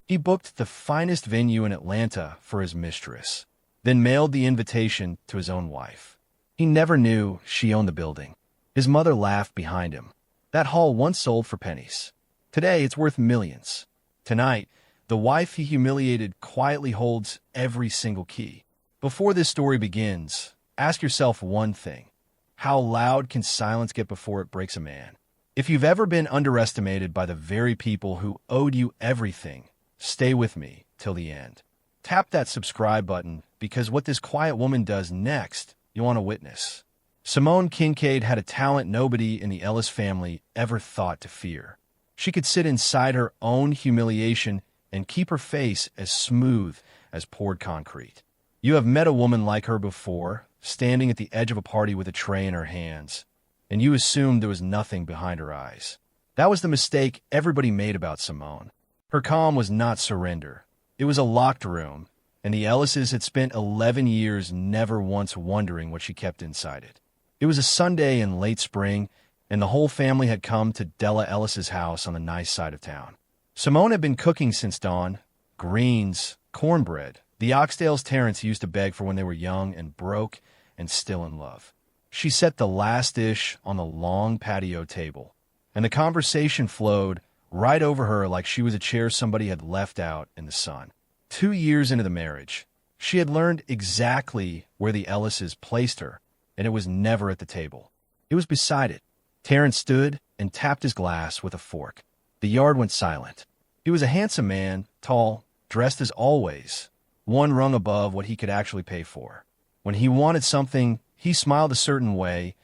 He booked the finest venue in Atlanta for his mistress, then mailed the invitation to his own wife. He never knew she owned the building. His mother laughed behind him. That hall once sold for pennies. Today, it's worth millions. Tonight, the wife he humiliated quietly holds every single key. Before this story begins, ask yourself one thing. How loud can silence get before it breaks a man? If you've ever been underestimated by the very people who owed you everything, stay with me till the end. Tap that subscribe button because what this quiet woman does next, you want to witness. Simone Kincaid had a talent nobody in the Ellis family ever thought to fear. She could sit inside her own humiliation and keep her face as smooth as poured concrete. You have met a woman like her before, standing at the edge of a party with a tray in her hands, and you assumed there was nothing behind her eyes. That was the mistake everybody made about Simone. Her calm was not surrender. It was a locked room, and the Ellises had spent 11 years never once wondering what she kept inside it. It was a Sunday in late spring, and the whole family had come to Della Ellis's house on the nice side of town. Simone had been cooking since dawn. Greens, cornbread, the oxtails Terrence used to beg for when they were young and broke and still in love. She set the last dish on the long patio table, and the conversation flowed right over her like she was a chair somebody had left out in the sun. 2 years into the marriage, she had learned exactly where the Ellises placed her, and it was never at the table. It was beside it. Terrence stood and tapped his glass with a fork. The yard went silent. He was a handsome man, tall, dressed as always, one rung above what he could actually pay for. When he wanted something, he smiled a certain way,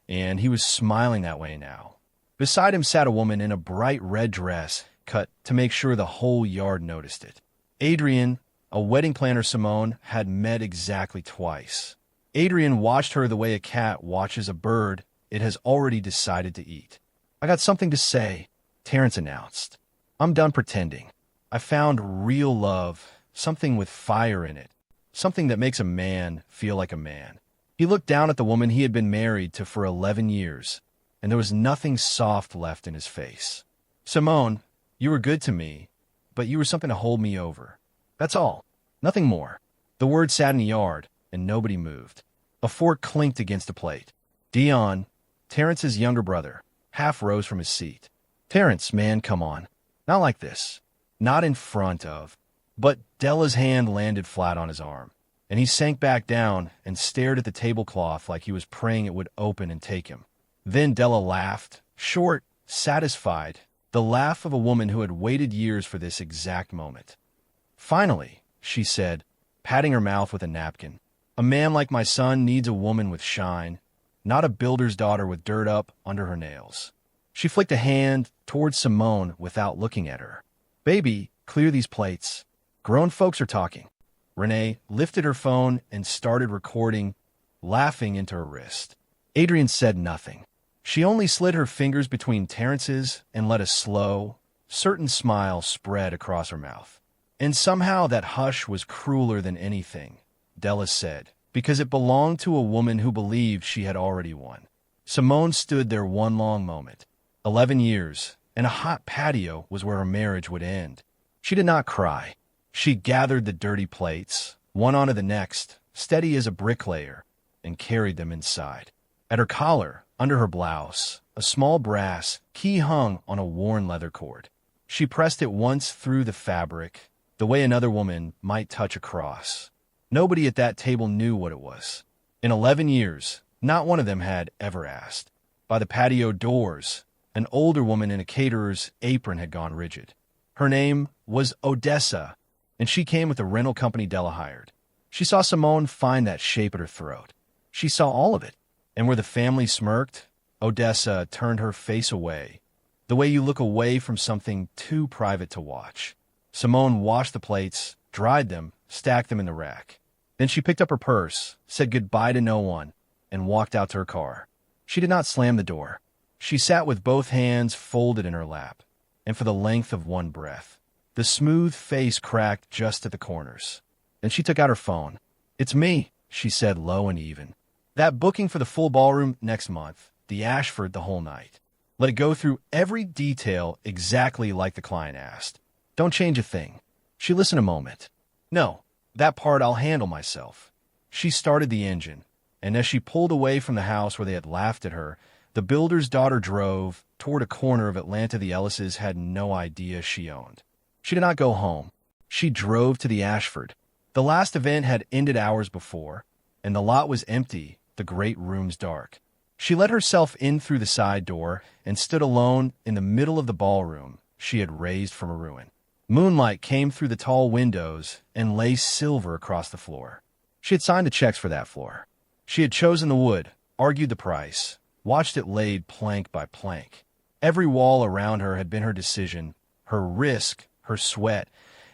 and he was smiling that way now. Beside him sat a woman in a bright red dress, cut to make sure the whole yard noticed it. Adrian, a wedding planner Simone, had met exactly twice. Adrian watched her the way a cat watches a bird it has already decided to eat. "I got something to say," Terrence announced. "I'm done pretending. I found real love, something with fire in it, something that makes a man feel like a man." He looked down at the woman he had been married to for 11 years, and there was nothing soft left in his face. "Simone, you were good to me, but you were something to hold me over. That's all. Nothing more." The word sat in the yard, and nobody moved. A fork clinked against a plate. Dion, Terrence's younger brother, half rose from his seat. "Terrence, man, come on. Not like this. Not in front of." But Della's hand landed flat on his arm, and he sank back down and stared at the tablecloth like he was praying it would open and take him. Then Della laughed, short, satisfied, the laugh of a woman who had waited years for this exact moment. "Finally," she said, patting her mouth with a napkin. "A man like my son needs a woman with shine, not a builder's daughter with dirt up under her nails." She flicked a hand towards Simone without looking at her. "Baby, clear these plates. Grown folks are talking." Renee lifted her phone and started recording, laughing into her wrist. Adrian said nothing. She only slid her fingers between Terrence's and let a slow, certain smile spread across her mouth. "And somehow that hush was crueler than anything," Della said, because it belonged to a woman who believed she had already won. Simone stood there one long moment. 11 years, and a hot patio was where her marriage would end. She did not cry. She gathered the dirty plates, one onto the next, steady as a bricklayer, and carried them inside. At her collar, under her blouse, a small brass key hung on a worn leather cord. She pressed it once through the fabric, the way another woman might touch a cross. Nobody at that table knew what it was. In 11 years, not one of them had ever asked. By the patio doors, an older woman in a caterer's apron had gone rigid. Her name was Odessa, and she came with the rental company Della hired. She saw Simone find that shape at her throat. She saw all of it, and where the family smirked, Odessa turned her face away, the way you look away from something too private to watch. Simone washed the plates, dried them, stacked them in the rack. Then she picked up her purse, said goodbye to no one, and walked out to her car. She did not slam the door. She sat with both hands folded in her lap, and for the length of one breath. The smooth face cracked just at the corners. Then she took out her phone. "It's me," she said low and even. "That booking for the full ballroom next month, the Ashford the whole night. Let it go through every detail exactly like the client asked. Don't change a thing. She listened a moment. No, that part I'll handle myself. She started the engine, and as she pulled away from the house where they had laughed at her, the builder's daughter drove toward a corner of Atlanta the Ellises had no idea she owned. She did not go home. She drove to the Ashford. The last event had ended hours before, and the lot was empty, the great rooms dark. She let herself in through the side door and stood alone in the middle of the ballroom she had raised from a ruin. Moonlight came through the tall windows and lay silver across the floor. She had signed the checks for that floor. She had chosen the wood, argued the price, watched it laid plank by plank. Every wall around her had been her decision, her risk, her sweat,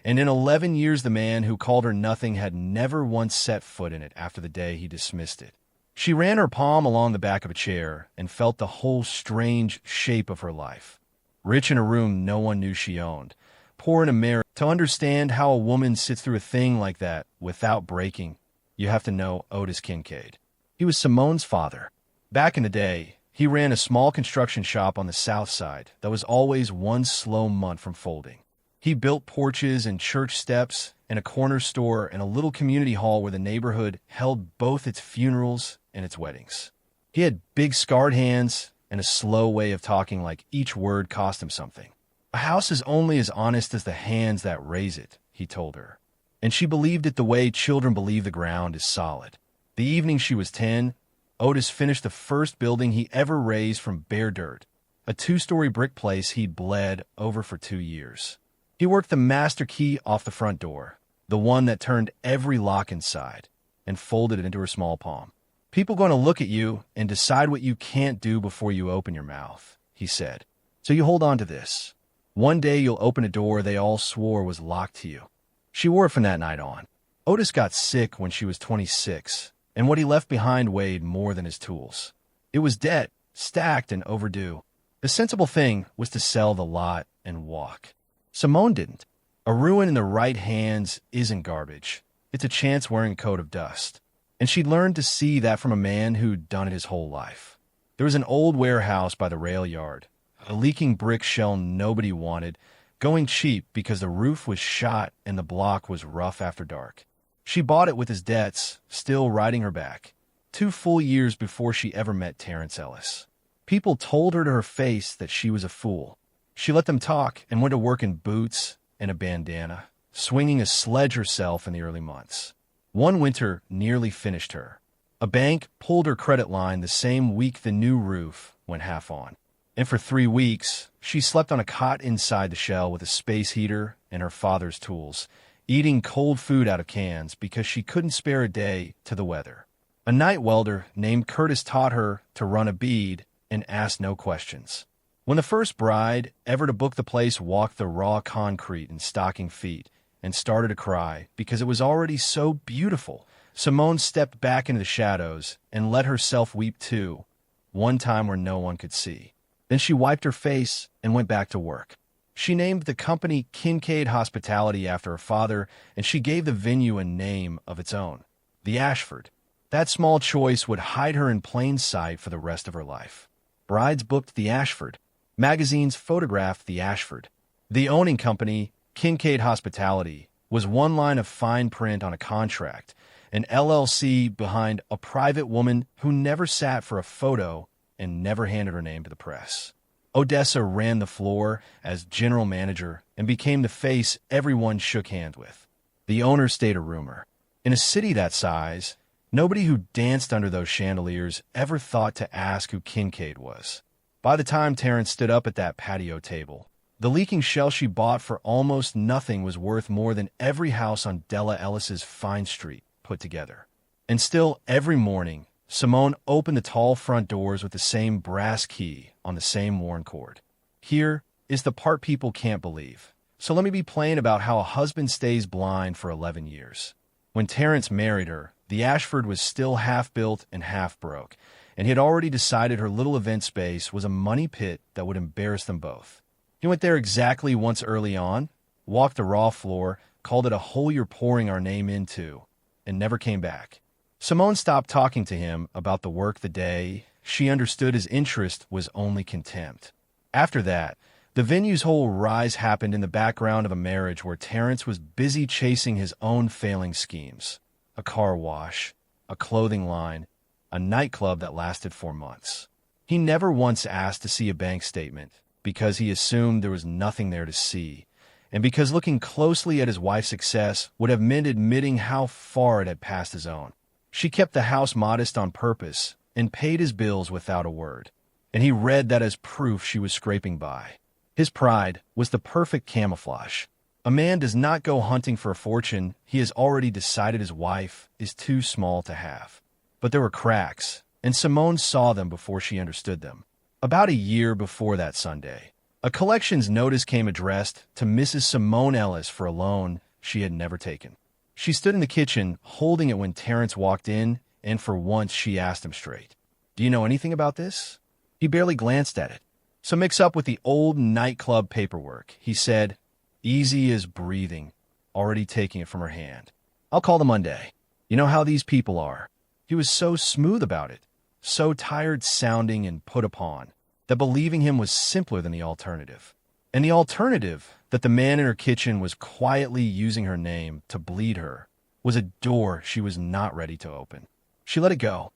and in 11 years the man who called her nothing had never once set foot in it after the day he dismissed it. She ran her palm along the back of a chair and felt the whole strange shape of her life. Rich in a room no one knew she owned. Poor in a marriage. To understand how a woman sits through a thing like that without breaking, you have to know Otis Kincaid. He was Simone's father. Back in the day, he ran a small construction shop on the south side that was always one slow month from folding. He built porches and church steps and a corner store and a little community hall where the neighborhood held both its funerals and its weddings. He had big scarred hands and a slow way of talking like each word cost him something. A house is only as honest as the hands that raise it, he told her. And she believed it the way children believe the ground is solid. The evening she was 10, Otis finished the first building he ever raised from bare dirt, a 2-story brick place he'd bled over for 2 years. He worked the master key off the front door, the one that turned every lock inside, and folded it into her small palm. People going to look at you and decide what you can't do before you open your mouth, he said. So you hold on to this. One day you'll open a door they all swore was locked to you. She wore it from that night on. Otis got sick when she was 26, and what he left behind weighed more than his tools. It was debt, stacked and overdue. The sensible thing was to sell the lot and walk. Simone didn't. A ruin in the right hands isn't garbage. It's a chance-wearing coat of dust. And she'd learned to see that from a man who'd done it his whole life. There was an old warehouse by the rail yard, a leaking brick shell nobody wanted, going cheap because the roof was shot and the block was rough after dark. She bought it with his debts still riding her back, 2 full years before she ever met Terrence Ellis. People told her to her face that she was a fool. She let them talk and went to work in boots and a bandana, swinging a sledge herself in the early months. One winter nearly finished her. A bank pulled her credit line the same week the new roof went half on. And for 3 weeks, she slept on a cot inside the shell with a space heater and her father's tools, eating cold food out of cans because she couldn't spare a day to the weather. A night welder named Curtis taught her to run a bead and ask no questions. When the first bride ever to book the place walked the raw concrete in stocking feet and started to cry because it was already so beautiful, Simone stepped back into the shadows and let herself weep too, one time where no one could see. Then she wiped her face and went back to work. She named the company Kincaid Hospitality after her father, and she gave the venue a name of its own, the Ashford. That small choice would hide her in plain sight for the rest of her life. Brides booked the Ashford. Magazines photographed the Ashford. The owning company, Kincaid Hospitality, was one line of fine print on a contract, an LLC behind a private woman who never sat for a photo and never handed her name to the press. Odessa ran the floor as general manager and became the face everyone shook hands with. The owner stayed a rumor. In a city that size, nobody who danced under those chandeliers ever thought to ask who Kincaid was. By the time Terrence stood up at that patio table, the leaking shell she bought for almost nothing was worth more than every house on Della Ellis's fine street put together. And still, every morning, Simone opened the tall front doors with the same brass key on the same worn cord. Here is the part people can't believe. So let me be plain about how a husband stays blind for 11 years. When Terrence married her, the Ashford was still half built and half broke, and he had already decided her little event space was a money pit that would embarrass them both. He went there exactly once early on, walked the raw floor, called it a hole you're pouring our name into, and never came back. Simone stopped talking to him about the work the day she understood his interest was only contempt. After that, The venue's whole rise happened in the background of a marriage where Terrence was busy chasing his own failing schemes. A car wash, a clothing line, a nightclub that lasted 4 months. He never once asked to see a bank statement because he assumed there was nothing there to see, and because looking closely at his wife's success would have meant admitting how far it had passed his own. She kept the house modest on purpose and paid his bills without a word, and he read that as proof she was scraping by. His pride was the perfect camouflage. A man does not go hunting for a fortune he has already decided his wife is too small to have. But there were cracks, and Simone saw them before she understood them. About a year before that Sunday, a collections notice came addressed to Mrs. Simone Ellis for a loan she had never taken. She stood in the kitchen holding it when Terrence walked in, and for once she asked him straight, "Do you know anything about this?" He barely glanced at it. "So mix up with the old nightclub paperwork," he said, easy as breathing, already taking it from her hand. "I'll call them Monday. You know how these people are." He was so smooth about it, so tired sounding and put upon, that believing him was simpler than the alternative. And the alternative, that the man in her kitchen was quietly using her name to bleed her, was a door she was not ready to open. She let it go.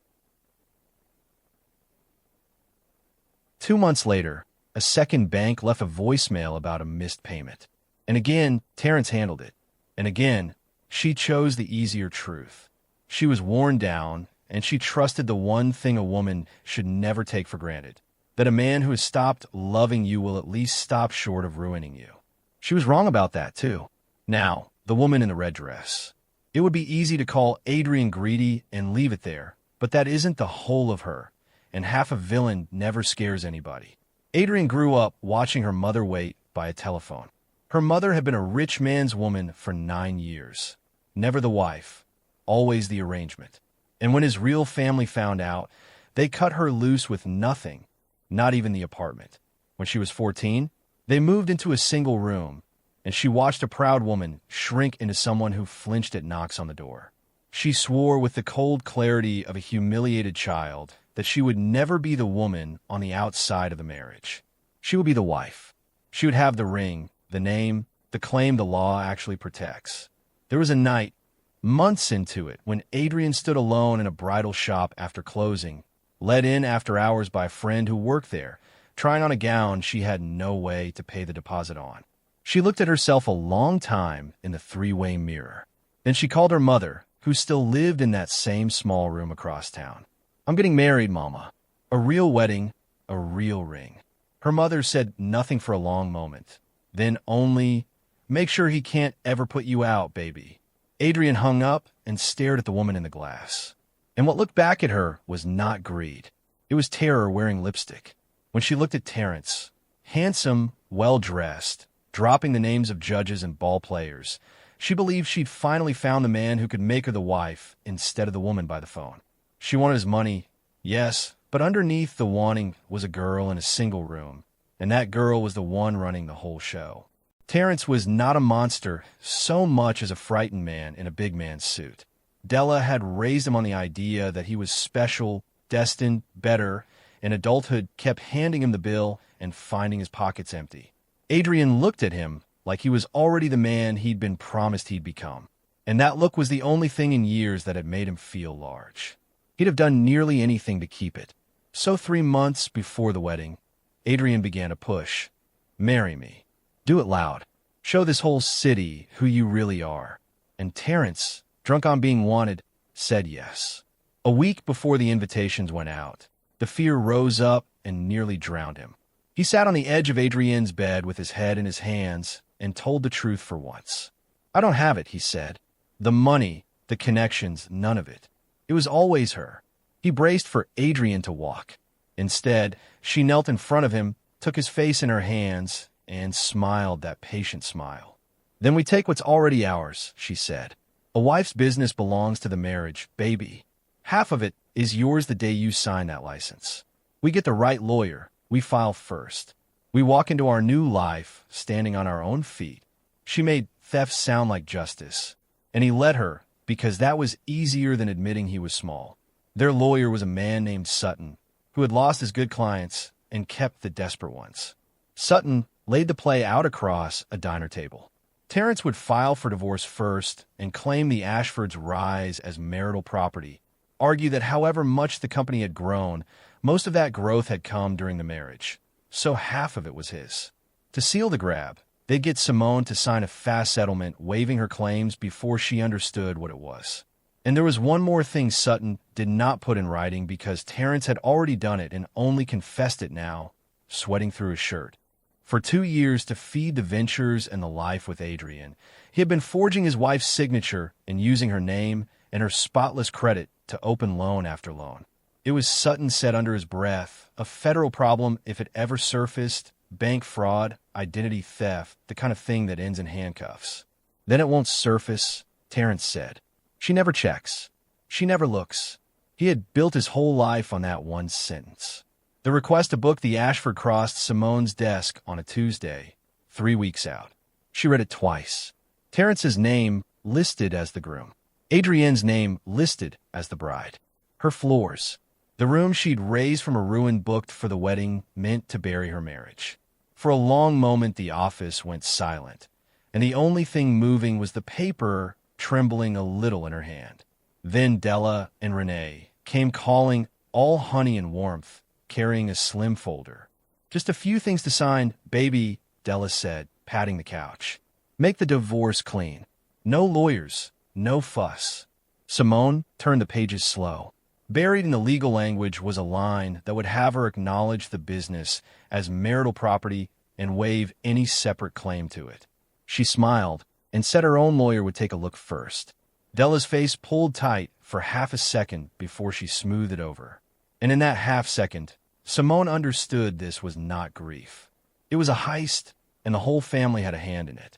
2 months later, a second bank left a voicemail about a missed payment. And again, Terrence handled it. And again, she chose the easier truth. She was worn down, and she trusted the one thing a woman should never take for granted, that a man who has stopped loving you will at least stop short of ruining you. She was wrong about that, too. Now, the woman in the red dress. It would be easy to call Adrian greedy and leave it there, but that isn't the whole of her, and half a villain never scares anybody. Adrian grew up watching her mother wait by a telephone. Her mother had been a rich man's woman for 9 years. Never the wife, always the arrangement. And when his real family found out, they cut her loose with nothing, not even the apartment. When she was 14, they moved into a single room, and she watched a proud woman shrink into someone who flinched at knocks on the door. She swore with the cold clarity of a humiliated child that she would never be the woman on the outside of the marriage. She would be the wife. She would have the ring, the name, the claim the law actually protects. There was a night, months into it, when Adrian stood alone in a bridal shop after closing, let in after hours by a friend who worked there, trying on a gown she had no way to pay the deposit on. She looked at herself a long time in the three-way mirror. Then she called her mother, who still lived in that same small room across town. "I'm getting married, Mama. A real wedding, a real ring." Her mother said nothing for a long moment. Then only, "Make sure he can't ever put you out, baby." Adrian hung up and stared at the woman in the glass. And what looked back at her was not greed. It was terror wearing lipstick. When she looked at Terrence, handsome, well-dressed, dropping the names of judges and ball players, she believed she'd finally found the man who could make her the wife instead of the woman by the phone. She wanted his money, yes, but underneath the wanting was a girl in a single room, and that girl was the one running the whole show. Terrence was not a monster so much as a frightened man in a big man's suit. Della had raised him on the idea that he was special, destined, better, and adulthood kept handing him the bill and finding his pockets empty. Adrian looked at him like he was already the man he'd been promised he'd become, and that look was the only thing in years that had made him feel large. He'd have done nearly anything to keep it. So 3 months before the wedding, Adrian began to push. "Marry me. Do it loud. Show this whole city who you really are." And Terrence, drunk on being wanted, said yes. A week before the invitations went out, the fear rose up and nearly drowned him. He sat on the edge of Adrienne's bed with his head in his hands and told the truth for once. "I don't have it," he said. "The money, the connections, none of it. It was always her." He braced for Adrienne to walk. Instead, she knelt in front of him, took his face in her hands, and smiled that patient smile. "Then we take what's already ours," she said. "A wife's business belongs to the marriage, baby. Half of it is yours the day you sign that license. We get the right lawyer. We file first. We walk into our new life, standing on our own feet." She made theft sound like justice, and he let her because that was easier than admitting he was small. Their lawyer was a man named Sutton, who had lost his good clients and kept the desperate ones. Sutton laid the play out across a diner table. Terrence would file for divorce first and claim the Ashfords' rise as marital property, argue that however much the company had grown, most of that growth had come during the marriage, so half of it was his. To seal the grab, they'd get Simone to sign a fast settlement waiving her claims before she understood what it was. And there was one more thing Sutton did not put in writing because Terrence had already done it and only confessed it now, sweating through his shirt. For 2 years to feed the ventures and the life with Adrian, he had been forging his wife's signature and using her name and her spotless credit to open loan after loan. It was, Sutton said under his breath, a federal problem if it ever surfaced, bank fraud, identity theft, the kind of thing that ends in handcuffs. Then it won't surface, Terrence said. She never checks. She never looks. He had built his whole life on that one sentence. The request to book the Ashford crossed Simone's desk on a Tuesday, 3 weeks out. She read it twice. Terrence's name listed as the groom. Adrienne's name listed as the bride. Her floors. The room she'd raised from a ruin booked for the wedding meant to bury her marriage. For a long moment the office went silent, and the only thing moving was the paper trembling a little in her hand. Then Della and Renee came calling, all honey and warmth, carrying a slim folder. Just a few things to sign, baby, Della said, patting the couch. Make the divorce clean. No lawyers, no fuss. Simone turned the pages slow. Buried in the legal language was a line that would have her acknowledge the business as marital property and waive any separate claim to it. She smiled and said her own lawyer would take a look first. Della's face pulled tight for half a second before she smoothed it over. And in that half second, Simone understood this was not grief. It was a heist, and the whole family had a hand in it.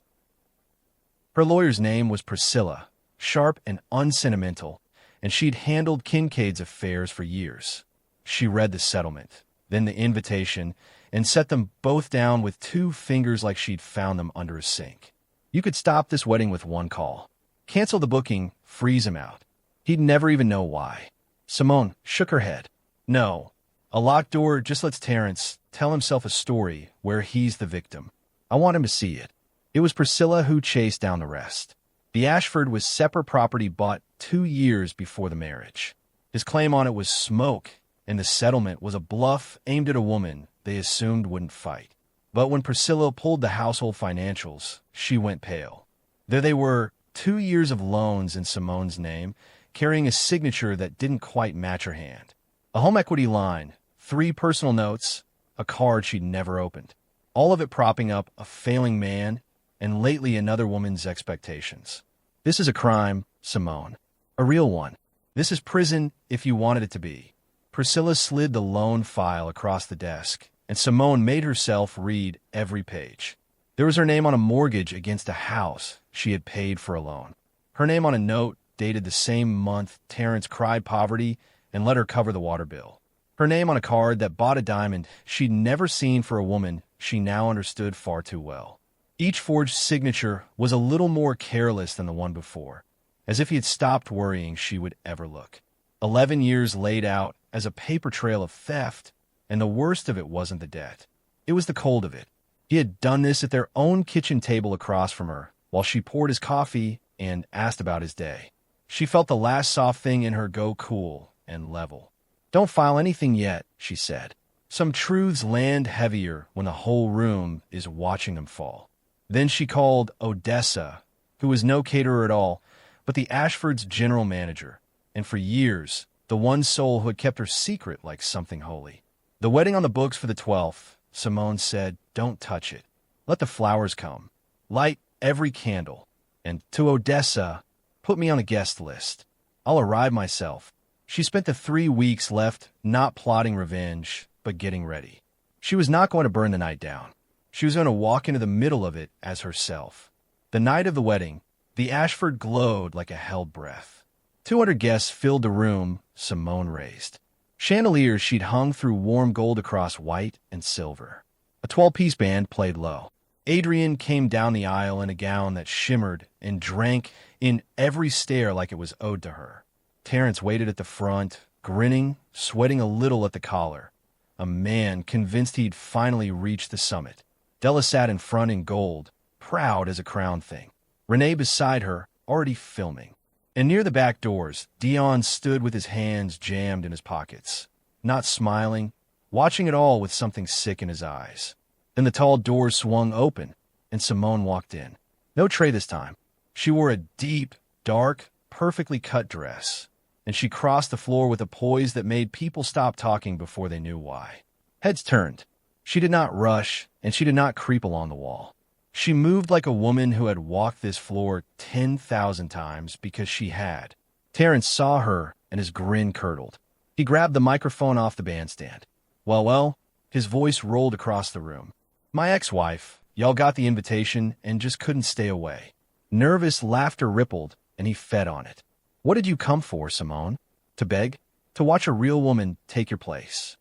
Her lawyer's name was Priscilla, sharp and unsentimental, and she'd handled Kincaid's affairs for years. She read the settlement, then the invitation, and set them both down with 2 fingers like she'd found them under a sink. You could stop this wedding with one call. Cancel the booking, freeze him out. He'd never even know why. Simone shook her head. No. A locked door just lets Terrence tell himself a story where he's the victim. I want him to see it. It was Priscilla who chased down the rest. The Ashford was separate property bought 2 years before the marriage. His claim on it was smoke, and the settlement was a bluff aimed at a woman they assumed wouldn't fight. But when Priscilla pulled the household financials, she went pale. There they were, 2 years of loans in Simone's name, carrying a signature that didn't quite match her hand. A home equity line, 3 personal notes, a card she'd never opened. All of it propping up a failing man and lately another woman's expectations. This is a crime, Simone. A real one. This is prison if you wanted it to be. Priscilla slid the loan file across the desk, and Simone made herself read every page. There was her name on a mortgage against a house she had paid for a loan. Her name on a note dated the same month Terrence cried poverty and let her cover the water bill. Her name on a card that bought a diamond she'd never seen for a woman she now understood far too well. Each forged signature was a little more careless than the one before, as if he had stopped worrying she would ever look. 11 years laid out as a paper trail of theft, and the worst of it wasn't the debt. It was the cold of it. He had done this at their own kitchen table across from her, while she poured his coffee and asked about his day. She felt the last soft thing in her go cool and level. Don't file anything yet, she said. Some truths land heavier when the whole room is watching them fall. Then she called Odessa, who was no caterer at all, but the Ashford's general manager, and for years, the one soul who had kept her secret like something holy. The wedding on the books for the 12th, Simone said, don't touch it. Let the flowers come. Light every candle. And to Odessa, put me on a guest list. I'll arrive myself. She spent the 3 weeks left not plotting revenge, but getting ready. She was not going to burn the night down. She was going to walk into the middle of it as herself. The night of the wedding, the Ashford glowed like a held breath. 200 guests filled the room Simone raised. Chandeliers she'd hung through warm gold across white and silver. A 12-piece band played low. Adrian came down the aisle in a gown that shimmered and drank in every stare like it was owed to her. Terrence waited at the front, grinning, sweating a little at the collar. A man convinced he'd finally reached the summit. Della sat in front in gold, proud as a crown thing. Renee beside her, already filming. And near the back doors, Dion stood with his hands jammed in his pockets, not smiling, watching it all with something sick in his eyes. Then the tall doors swung open, and Simone walked in. No tray this time. She wore a deep, dark, perfectly cut dress, and she crossed the floor with a poise that made people stop talking before they knew why. Heads turned. She did not rush, and she did not creep along the wall. She moved like a woman who had walked this floor 10,000 times because she had. Terrence saw her, and his grin curdled. He grabbed the microphone off the bandstand. Well, his voice rolled across the room. My ex-wife, y'all got the invitation and just couldn't stay away. Nervous laughter rippled, and he fed on it. What did you come for, Simone? To beg? To watch a real woman take your place?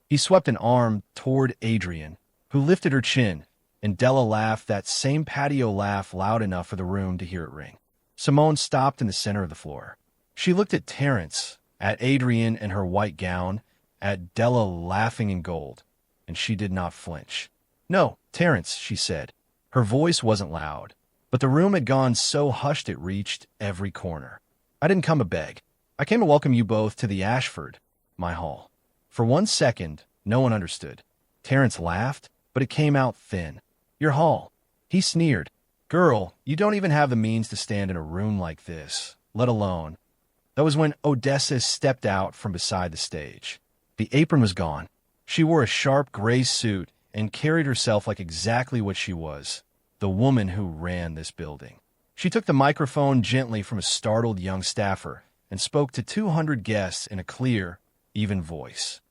He swept an arm toward Adrian, who lifted her chin, and Della laughed that same patio laugh loud enough for the room to hear it ring. Simone stopped in the center of the floor. She looked at Terrence, at Adrian in her white gown, at Della laughing in gold, and she did not flinch. No, Terrence, she said. Her voice wasn't loud, but the room had gone so hushed it reached every corner. I didn't come to beg. I came to welcome you both to the Ashford, my hall. For 1 second, no one understood. Terrence laughed, but it came out thin. Your hall. He sneered. Girl, you don't even have the means to stand in a room like this, let alone. That was when Odessa stepped out from beside the stage. The apron was gone. She wore a sharp gray suit and carried herself like exactly what she was, the woman who ran this building. She took the microphone gently from a startled young staffer and spoke to 200 guests in a clear, even voice.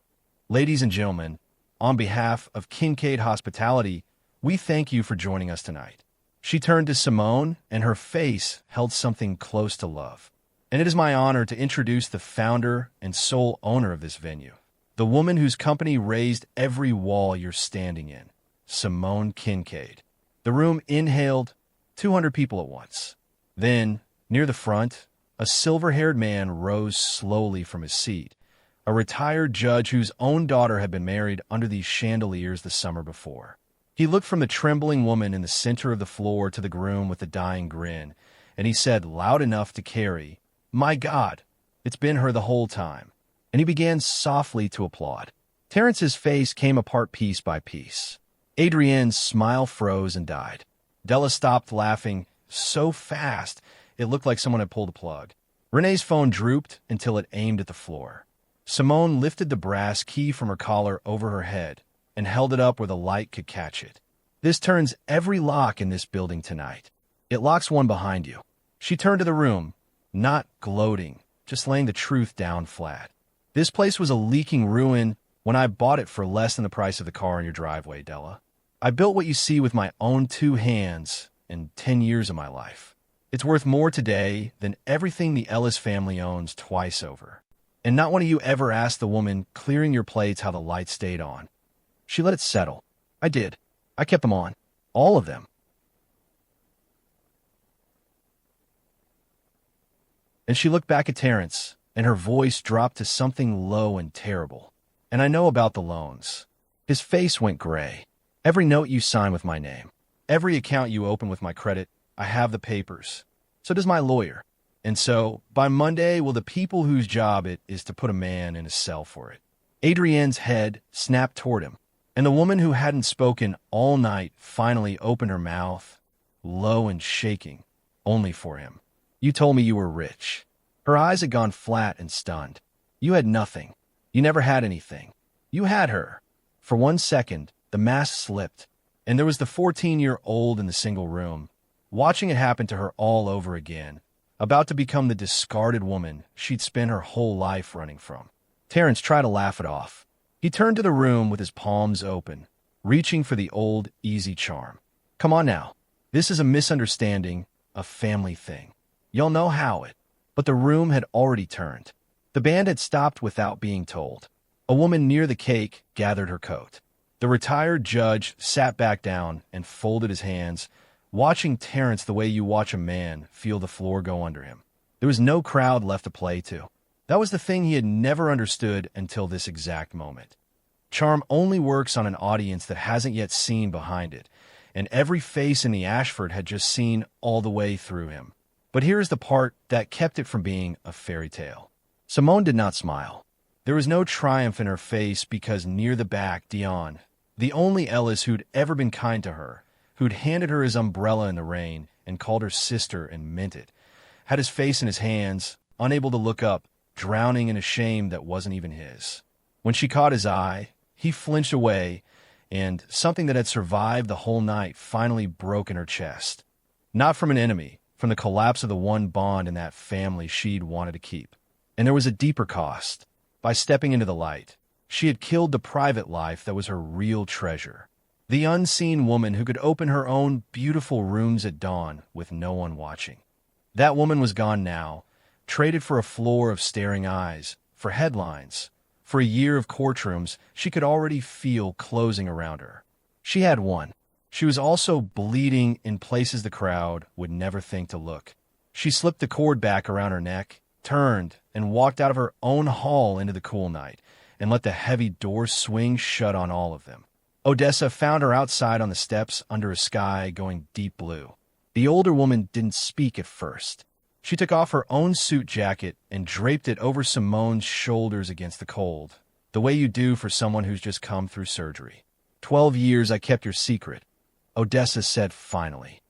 Ladies and gentlemen, on behalf of Kincaid Hospitality, we thank you for joining us tonight. She turned to Simone, and her face held something close to love. And it is my honor to introduce the founder and sole owner of this venue, the woman whose company raised every wall you're standing in, Simone Kincaid. The room inhaled 200 people at once. Then, near the front, a silver-haired man rose slowly from his seat, a retired judge whose own daughter had been married under these chandeliers the summer before. He looked from the trembling woman in the center of the floor to the groom with a dying grin, and he said loud enough to carry, My God, it's been her the whole time. And he began softly to applaud. Terrence's face came apart piece by piece. Adrienne's smile froze and died. Della stopped laughing so fast it looked like someone had pulled a plug. Renee's phone drooped until it aimed at the floor. Simone lifted the brass key from her collar over her head and held it up where the light could catch it. This turns every lock in this building tonight. It locks one behind you. She turned to the room, not gloating, just laying the truth down flat. This place was a leaking ruin when I bought it for less than the price of the car in your driveway, Della. I built what you see with my own 2 hands in 10 years of my life. It's worth more today than everything the Ellis family owns twice over. And not one of you ever asked the woman clearing your plates how the light stayed on. She let it settle. I did. I kept them on. All of them. And she looked back at Terrence, and her voice dropped to something low and terrible. And I know about the loans. His face went gray. Every note you sign with my name. Every account you open with my credit, I have the papers. So does my lawyer. And so, by Monday, will the people whose job it is to put a man in a cell for it. Adrienne's head snapped toward him, and the woman who hadn't spoken all night finally opened her mouth, low and shaking, only for him. You told me you were rich. Her eyes had gone flat and stunned. You had nothing. You never had anything. You had her. For 1 second, the mask slipped, and there was the 14-year-old in the single room, watching it happen to her all over again, about to become the discarded woman she'd spent her whole life running from. Terrence tried to laugh it off. He turned to the room with his palms open, reaching for the old, easy charm. Come on now. This is a misunderstanding, a family thing. Y'all know how it. But the room had already turned. The band had stopped without being told. A woman near the cake gathered her coat. The retired judge sat back down and folded his hands, watching Terrence the way you watch a man feel the floor go under him. There was no crowd left to play to. That was the thing he had never understood until this exact moment. Charm only works on an audience that hasn't yet seen behind it, and every face in the Ashford had just seen all the way through him. But here's the part that kept it from being a fairy tale. Simone did not smile. There was no triumph in her face because near the back, Dion, the only Ellis who'd ever been kind to her, who'd handed her his umbrella in the rain and called her sister and meant it, had his face in his hands, unable to look up, drowning in a shame that wasn't even his. When she caught his eye, he flinched away, and something that had survived the whole night finally broke in her chest. Not from an enemy, from the collapse of the one bond in that family she'd wanted to keep. And there was a deeper cost. By stepping into the light, she had killed the private life that was her real treasure. The unseen woman who could open her own beautiful rooms at dawn with no one watching. That woman was gone now, traded for a floor of staring eyes, for headlines, for a year of courtrooms she could already feel closing around her. She had won. She was also bleeding in places the crowd would never think to look. She slipped the cord back around her neck, turned, and walked out of her own hall into the cool night, and let the heavy doors swing shut on all of them. Odessa found her outside on the steps under a sky going deep blue. The older woman didn't speak at first. She took off her own suit jacket and draped it over Simone's shoulders against the cold, the way you do for someone who's just come through surgery. 12 years I kept your secret, Odessa said finally.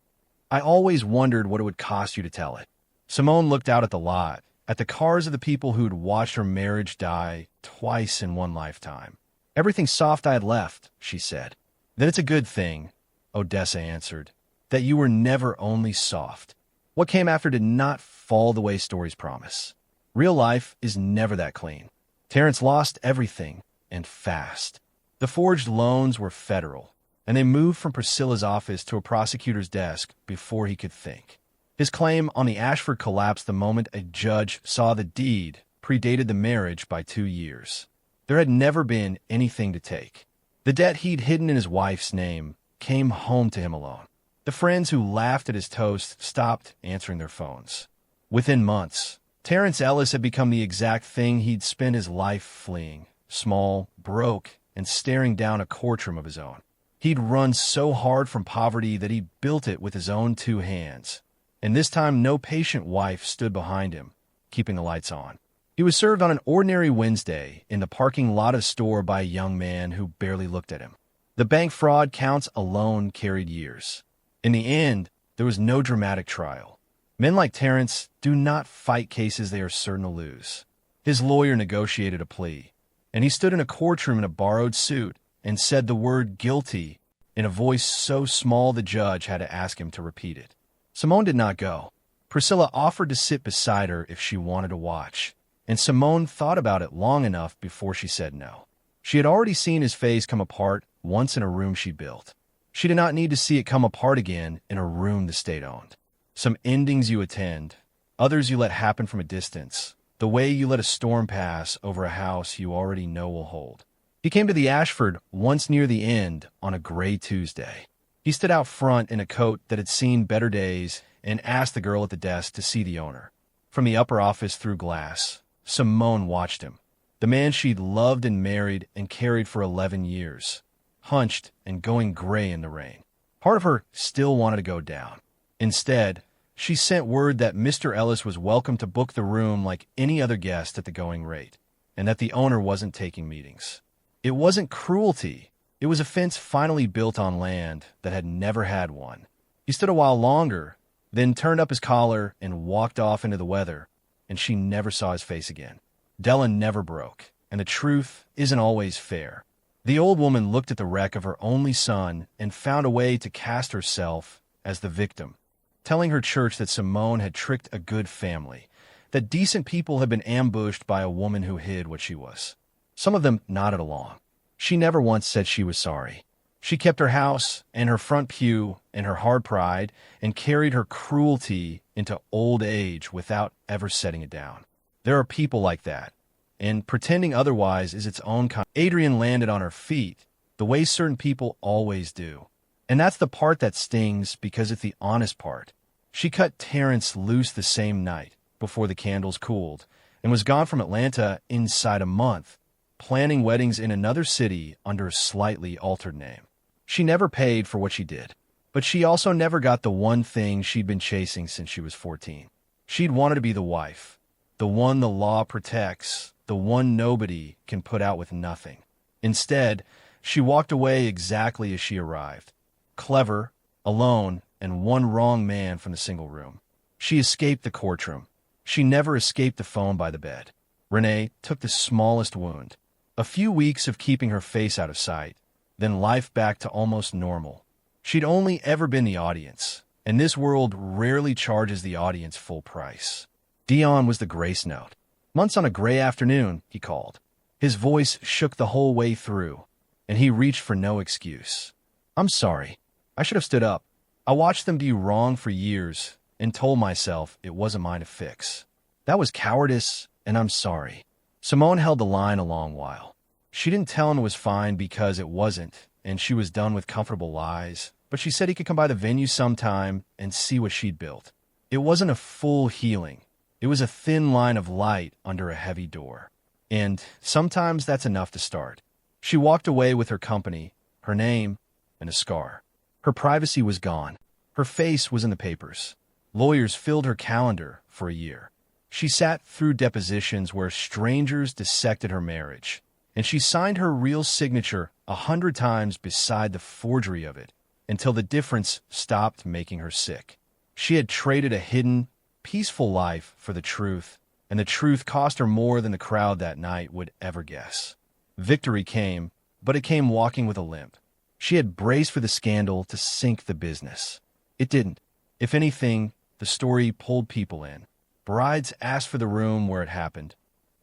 I always wondered what it would cost you to tell it. Simone looked out at the lot, at the cars of the people who'd watched her marriage die twice in one lifetime. Everything soft I had left, she said. Then it's a good thing, Odessa answered, that you were never only soft. What came after did not fall the way stories promise. Real life is never that clean. Terrence lost everything, and fast. The forged loans were federal, and they moved from Priscilla's office to a prosecutor's desk before he could think. His claim on the Ashford collapsed the moment a judge saw the deed predated the marriage by 2 years. There had never been anything to take. The debt he'd hidden in his wife's name came home to him alone. The friends who laughed at his toast stopped answering their phones. Within months, Terrence Ellis had become the exact thing he'd spent his life fleeing, small, broke, and staring down a courtroom of his own. He'd run so hard from poverty that he built it with his own 2 hands. And this time no patient wife stood behind him, keeping the lights on. He was served on an ordinary Wednesday in the parking lot of a store by a young man who barely looked at him. The bank fraud counts alone carried years. In the end, there was no dramatic trial. Men like Terrence do not fight cases they are certain to lose. His lawyer negotiated a plea, and he stood in a courtroom in a borrowed suit and said the word guilty in a voice so small the judge had to ask him to repeat it. Simone did not go. Priscilla offered to sit beside her if she wanted to watch, and Simone thought about it long enough before she said no. She had already seen his face come apart once in a room she built. She did not need to see it come apart again in a room the state owned. Some endings you attend, others you let happen from a distance, the way you let a storm pass over a house you already know will hold. He came to the Ashford once near the end on a gray Tuesday. He stood out front in a coat that had seen better days and asked the girl at the desk to see the owner. From the upper office through glass, Simone watched him, the man she'd loved and married and carried for 11 years, hunched and going gray in the rain. Part of her still wanted to go down. Instead, she sent word that Mr. Ellis was welcome to book the room like any other guest at the going rate, and that the owner wasn't taking meetings. It wasn't cruelty. It was a fence finally built on land that had never had one. He stood a while longer, then turned up his collar and walked off into the weather, and she never saw his face again. Della never broke, and the truth isn't always fair. The old woman looked at the wreck of her only son and found a way to cast herself as the victim, telling her church that Simone had tricked a good family, that decent people had been ambushed by a woman who hid what she was. Some of them nodded along. She never once said she was sorry. She kept her house and her front pew and her hard pride and carried her cruelty into old age without ever setting it down. There are people like that, and pretending otherwise is its own kind. Adrian landed on her feet, the way certain people always do. And that's the part that stings because it's the honest part. She cut Terrence loose the same night, before the candles cooled, and was gone from Atlanta inside a month, planning weddings in another city under a slightly altered name. She never paid for what she did. But she also never got the one thing she'd been chasing since she was 14. She'd wanted to be the wife, the one the law protects, the one nobody can put out with nothing. Instead, she walked away exactly as she arrived. Clever, alone, and one wrong man from the single room. She escaped the courtroom. She never escaped the phone by the bed. Renee took the smallest wound. A few weeks of keeping her face out of sight, then life back to almost normal. She'd only ever been the audience, and this world rarely charges the audience full price. Dion was the grace note. Once on a gray afternoon, he called. His voice shook the whole way through, and he reached for no excuse. I'm sorry. I should have stood up. I watched them do you wrong for years and told myself it wasn't mine to fix. That was cowardice, and I'm sorry. Simone held the line a long while. She didn't tell him it was fine because it wasn't, and she was done with comfortable lies, but she said he could come by the venue sometime and see what she'd built. It wasn't a full healing. It was a thin line of light under a heavy door. And sometimes that's enough to start. She walked away with her company, her name, and a scar. Her privacy was gone. Her face was in the papers. Lawyers filled her calendar for a year. She sat through depositions where strangers dissected her marriage, and she signed her real signature 100 times beside the forgery of it until the difference stopped making her sick. She had traded a hidden, peaceful life for the truth, and the truth cost her more than the crowd that night would ever guess. Victory came, but it came walking with a limp. She had braced for the scandal to sink the business. It didn't. If anything, the story pulled people in. Brides asked for the room where it happened,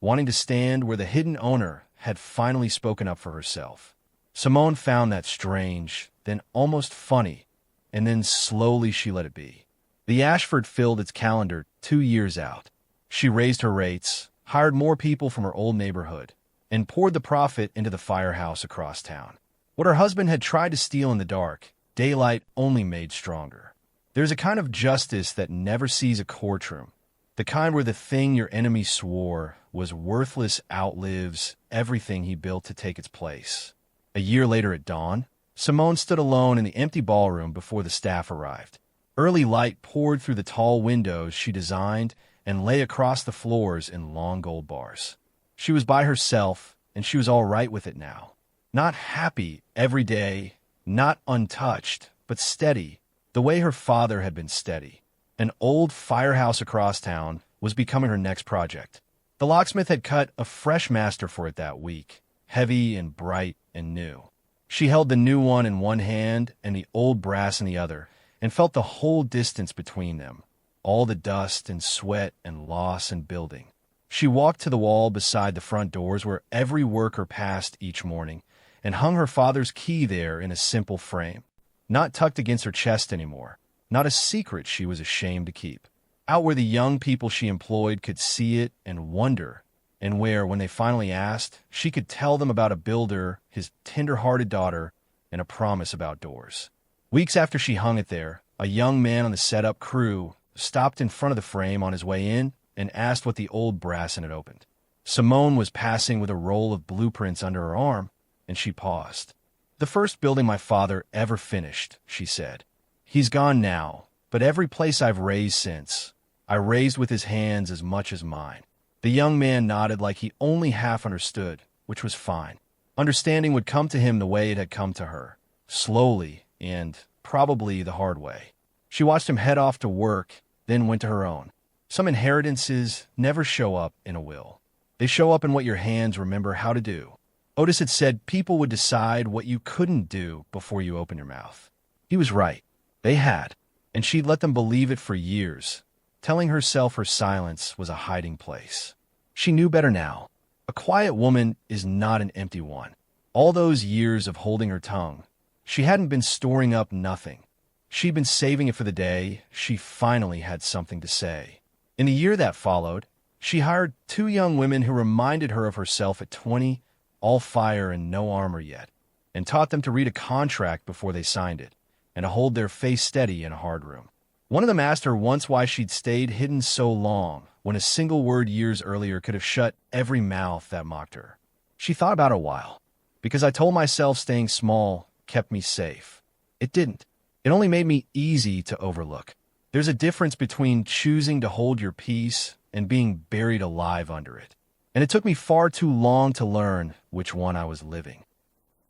wanting to stand where the hidden owner had finally spoken up for herself. Simone found that strange, then almost funny, and then slowly she let it be. The Ashford filled its calendar 2 years out. She raised her rates, hired more people from her old neighborhood, and poured the profit into the firehouse across town. What her husband had tried to steal in the dark, daylight only made stronger. There's a kind of justice that never sees a courtroom, the kind where the thing your enemy swore was worthless outlives everything he built to take its place. A year later at dawn, Simone stood alone in the empty ballroom before the staff arrived. Early light poured through the tall windows she designed and lay across the floors in long gold bars. She was by herself, and she was all right with it now. Not happy every day, not untouched, but steady, the way her father had been steady. An old firehouse across town was becoming her next project. The locksmith had cut a fresh master for it that week, heavy and bright and new. She held the new one in one hand and the old brass in the other, and felt the whole distance between them, all the dust and sweat and loss and building. She walked to the wall beside the front doors where every worker passed each morning, and hung her father's key there in a simple frame, not tucked against her chest anymore, not a secret she was ashamed to keep. Out where the young people she employed could see it and wonder, and where, when they finally asked, she could tell them about a builder, his tender-hearted daughter, and a promise about doors. Weeks after she hung it there, a young man on the setup crew stopped in front of the frame on his way in and asked what the old brass in it opened. Simone was passing with a roll of blueprints under her arm, and she paused. "The first building my father ever finished," she said. "He's gone now, but every place I've raised since, I raised with his hands as much as mine." The young man nodded like he only half understood, which was fine. Understanding would come to him the way it had come to her, slowly and probably the hard way. She watched him head off to work, then went to her own. Some inheritances never show up in a will. They show up in what your hands remember how to do. Otis had said people would decide what you couldn't do before you open your mouth. He was right. They had, and she'd let them believe it for years, telling herself her silence was a hiding place. She knew better now. A quiet woman is not an empty one. All those years of holding her tongue, she hadn't been storing up nothing. She'd been saving it for the day she finally had something to say. In the year that followed, she hired 2 young women who reminded her of herself at 20, all fire and no armor yet, and taught them to read a contract before they signed it, and to hold their face steady in a hard room. One of them asked her once why she'd stayed hidden so long, when a single word years earlier could have shut every mouth that mocked her. She thought about it a while. "Because I told myself staying small kept me safe." It didn't. It only made me easy to overlook. There's a difference between choosing to hold your peace and being buried alive under it. And it took me far too long to learn which one I was living.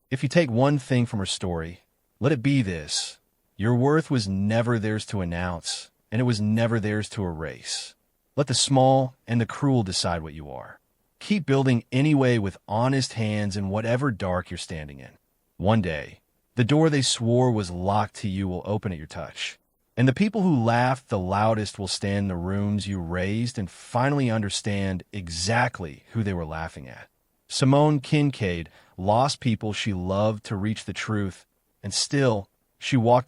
If you take one thing from her story, let it be this: your worth was never theirs to announce, and it was never theirs to erase. Let the small and the cruel decide what you are. Keep building anyway with honest hands in whatever dark you're standing in. One day, the door they swore was locked to you will open at your touch. And the people who laughed the loudest will stand in the rooms you raised and finally understand exactly who they were laughing at. Simone Kincaid lost people she loved to reach the truth, and still, she walked